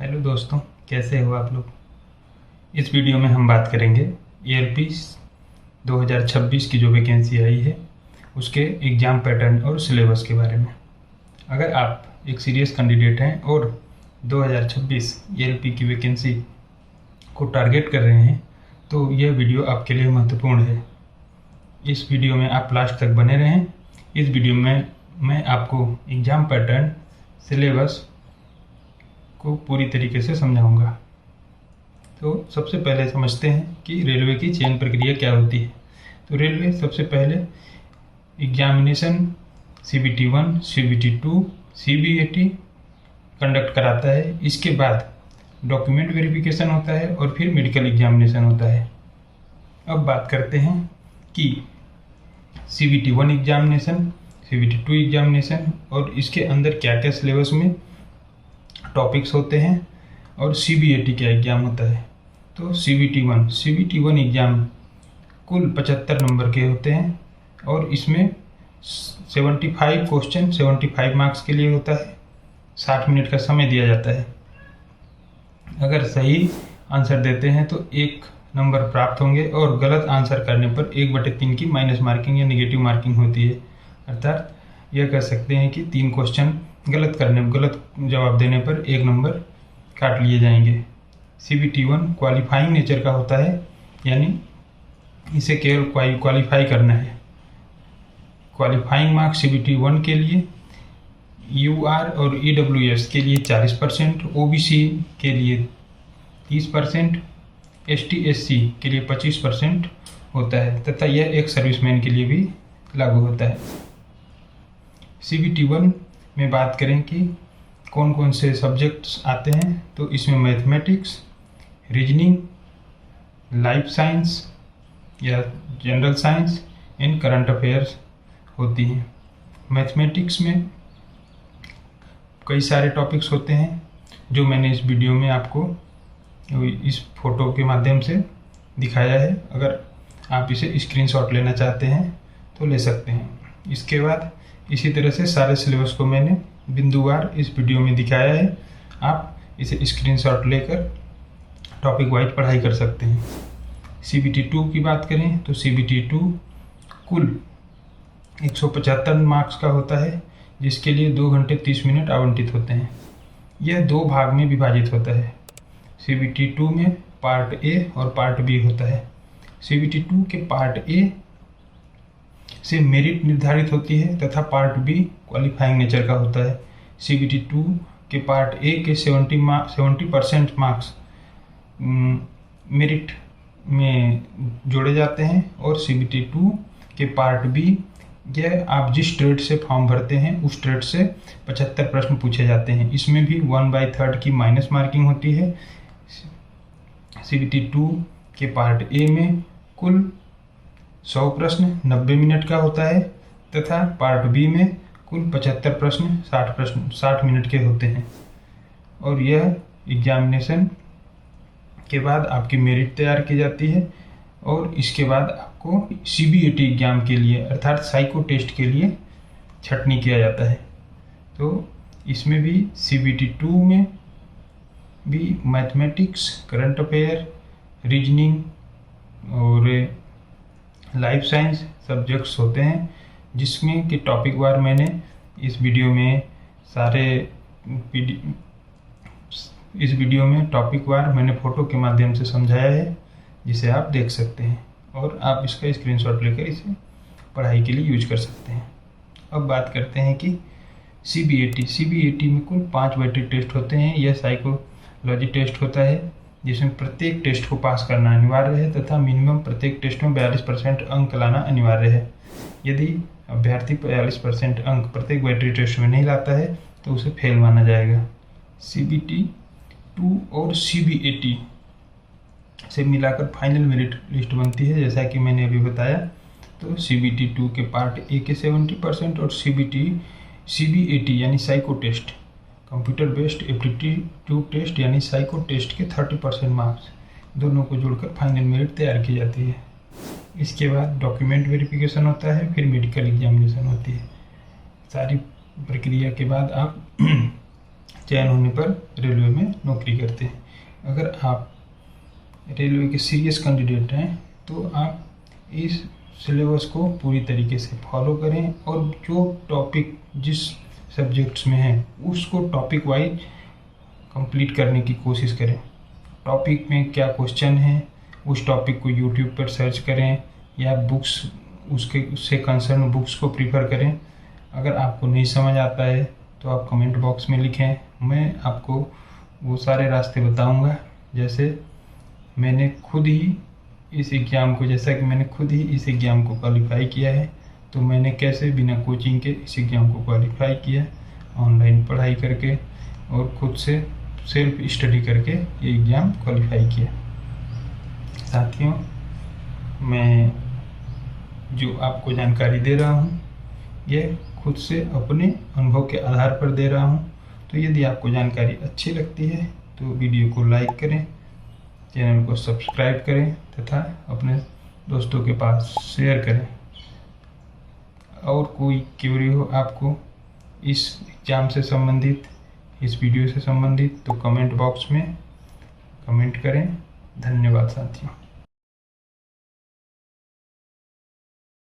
Hello दोस्तों, कैसे हो आप लोग। इस वीडियो में हम बात करेंगे ALP 2026 की जो वैकेंसी आई है उसके एग्ज़ाम पैटर्न और सिलेबस के बारे में। अगर आप एक सीरियस कैंडिडेट हैं और 2026 ALP की वैकेंसी को टारगेट कर रहे हैं तो यह वीडियो आपके लिए महत्वपूर्ण है। इस वीडियो में आप लास्ट तक बने रहें। इस वीडियो में मैं आपको एग्ज़ाम पैटर्न, सिलेबस को पूरी तरीके से समझाऊंगा। तो सबसे पहले समझते हैं कि रेलवे की चयन प्रक्रिया क्या होती है। तो रेलवे सबसे पहले examination CBT 1, CBT 2, CBAT conduct कराता है। इसके बाद डॉक्यूमेंट वेरिफिकेशन होता है और फिर मेडिकल एग्जामिनेशन होता है। अब बात करते हैं कि CBT 1 एग्जामिनेशन, CBT 2 एग्जामिनेशन और इसके अंदर क्या क्या सिलेबस में टॉपिक्स होते हैं और CBAT क्या एग्ज़ाम होता है। तो CBT 1 एग्ज़ाम कुल 75 नंबर के होते हैं और इसमें 75 क्वेश्चन 75 मार्क्स के लिए होता है। 60 मिनट का समय दिया जाता है। अगर सही आंसर देते हैं तो 1 नंबर प्राप्त होंगे और गलत आंसर करने पर 1/3 की माइनस मार्किंग या नेगेटिव मार्किंग होती है। अर्थात यह कह सकते हैं कि 3 क्वेश्चन गलत जवाब देने पर 1 नंबर काट लिए जाएंगे। CBT 1 क्वालिफाइंग नेचर का होता है, यानी इसे केवल क्वालिफाई करना है। क्वालिफाइंग मार्क्स CBT 1 के लिए UR और EWS के लिए 40%, OBC के लिए 30%, ST SC के लिए 25% होता है तथा यह एक सर्विसमैन के लिए भी लागू होता है। CBT 1 में बात करें कि कौन कौन से सब्जेक्ट्स आते हैं तो इसमें मैथमेटिक्स, रीजनिंग, लाइफ साइंस या general science and current affairs होती हैं। मैथमेटिक्स में कई सारे टॉपिक्स होते हैं जो मैंने इस वीडियो में आपको इस फोटो के माध्यम से दिखाया है। अगर आप इसे स्क्रीनशॉट लेना चाहते हैं तो ले सकते हैं। इसके बाद इसी तरह से सारे सिलेबस को मैंने बिंदुवार इस वीडियो में दिखाया है। आप इसे स्क्रीनशॉट लेकर टॉपिक वाइज पढ़ाई कर सकते हैं। CBT 2 की बात करें तो CBT 2 कुल 175 मार्क्स का होता है, जिसके लिए 2 घंटे 30 मिनट आवंटित होते हैं। यह 2 भाग में विभाजित होता है। CBT 2 में पार्ट A और पार्ट B होता है। CBT 2 के पार्ट A से मेरिट निर्धारित होती है तथा पार्ट B क्वालिफाइंग नेचर का होता है। CBT 2 के पार्ट A के 70% मार्क्स मेरिट में जोड़े जाते हैं और CBT 2 के पार्ट B यह आप जिस ट्रेड से फॉर्म भरते हैं उस ट्रेड से 75 प्रश्न पूछे जाते हैं। इसमें भी 1/3 की माइनस मार्किंग होती है। CBT 2 के पार्ट A में कुल 100 प्रश्न 90 मिनट का होता है तथा पार्ट B में कुल 75 प्रश्न 60 मिनट के होते हैं। और यह एग्जामिनेशन के बाद आपकी मेरिट तैयार की जाती है और इसके बाद आपको CBAT एग्जाम के लिए अर्थात साइको टेस्ट के लिए छटनी किया जाता है। तो इसमें भी CBT 2 में भी मैथमेटिक्स, करंट अफेयर, रीजनिंग और लाइफ साइंस सब्जेक्ट्स होते हैं, जिसमें कि टॉपिक वार मैंने इस वीडियो में टॉपिक वार मैंने फ़ोटो के माध्यम से समझाया है, जिसे आप देख सकते हैं और आप इसका स्क्रीनशॉट लेकर इसे पढ़ाई के लिए यूज कर सकते हैं। अब बात करते हैं कि CBAT में कुल 5 वेटेड टेस्ट होते हैं। यह साइकोलॉजी टेस्ट होता है जिसमें प्रत्येक टेस्ट को पास करना अनिवार्य है तथा मिनिमम प्रत्येक टेस्ट में 42% अंक लाना अनिवार्य है। यदि अभ्यर्थी 42% अंक प्रत्येक बैटरी टेस्ट में नहीं लाता है तो उसे फेल माना जाएगा। CBT 2 और CBAT से मिलाकर फाइनल मेरिट लिस्ट बनती है, जैसा कि मैंने अभी बताया। तो CBT 2 के पार्ट A के 70% और CBAT यानी psycho test, computer based aptitude test यानी साइको टेस्ट के 30% मार्क्स, दोनों को जोड़कर फाइनल मेरिट तैयार की जाती है। इसके बाद डॉक्यूमेंट वेरिफिकेशन होता है, फिर मेडिकल एग्जामिनेशन होती है। सारी प्रक्रिया के बाद आप चयन होने पर रेलवे में नौकरी करते हैं। अगर आप रेलवे के सीरियस कैंडिडेट हैं तो आप इस सिलेबस को पूरी तरीके से फॉलो करें और जो टॉपिक जिस सब्जेक्ट्स में है उसको टॉपिक वाइज कंप्लीट करने की कोशिश करें। टॉपिक में क्या क्वेश्चन है उस टॉपिक को यूट्यूब पर सर्च करें या बुक्स उससे कंसर्न बुक्स को प्रीफर करें। अगर आपको नहीं समझ आता है तो आप कमेंट बॉक्स में लिखें, मैं आपको वो सारे रास्ते बताऊंगा। जैसा कि मैंने खुद ही इस एग्ज़ाम को क्वालिफाई किया है, तो मैंने कैसे बिना कोचिंग के इस एग्ज़ाम को क्वालिफाई किया, ऑनलाइन पढ़ाई करके और खुद से सेल्फ स्टडी करके ये एग्ज़ाम क्वालिफाई किया। साथियों, मैं जो आपको जानकारी दे रहा हूँ ये खुद से अपने अनुभव के आधार पर दे रहा हूँ। तो यदि आपको जानकारी अच्छी लगती है तो वीडियो को लाइक करें, चैनल को सब्सक्राइब करें तथा अपने दोस्तों के पास शेयर करें। और कोई क्वेरी हो आपको इस एग्ज़ाम से संबंधित, इस वीडियो से संबंधित, तो कमेंट बॉक्स में कमेंट करें। धन्यवाद साथियों।